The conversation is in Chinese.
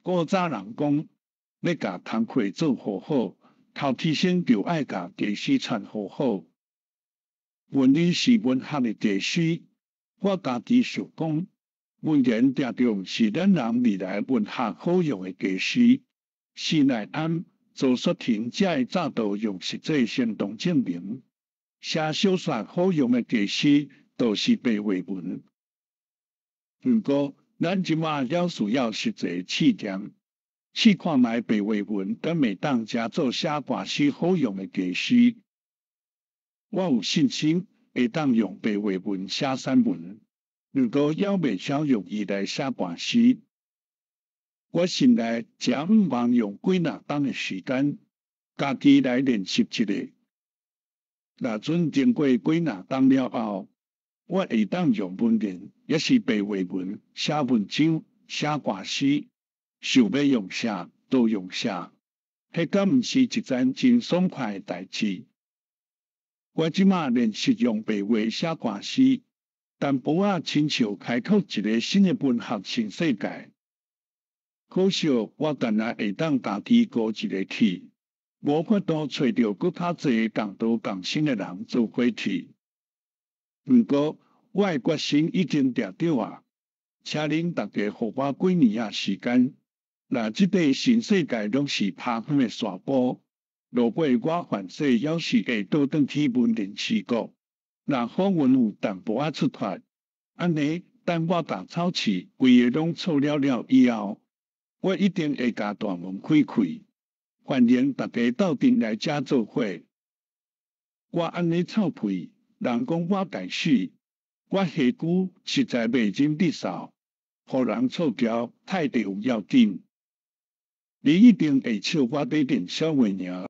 古早人讲，要甲工课做好好，头天先就爱甲历史传好好。文理是文学的历史，我家己想讲，文言定中是咱人未来文学好用的基石。施耐庵、周雪亭才会早到用实际行动证明，写小说好用的基石都是白话文。不过，咱即马了需要实际试验，试看卖白话文敢会当加做写歌诗好用的基石。我有信心会当用白话文写散文，如果还未晓用伊来写歌诗，我心内真毋茫用几若冬的时间，家己来练习一下。若阵经过几若冬了后，我会当用文言，也是白话文写文章、写歌诗，想要用写都用写，迄敢毋是一件真爽快的代志。我即马练习用白话写歌诗，但无啊亲像开拓一个新的文学新世界。可惜我干那会当家己过一个去，无法度找到搁较侪共道共生的人做伙去。不过我的决心已经定着啊，请恁大家互我几年啊时间，若即个新世界拢是拍远的沙坡，落尾我凡事要是会倒转去文人四国，若好运有淡薄仔出发，安尼等我把草市规个拢错了以后，我一定会甲大门开开，欢迎大家斗阵来遮做伙。我安尼臭屁，人讲我大死，我下句实在袂忍得少，互人错条太得有要紧。你一定会笑我在练小话尔。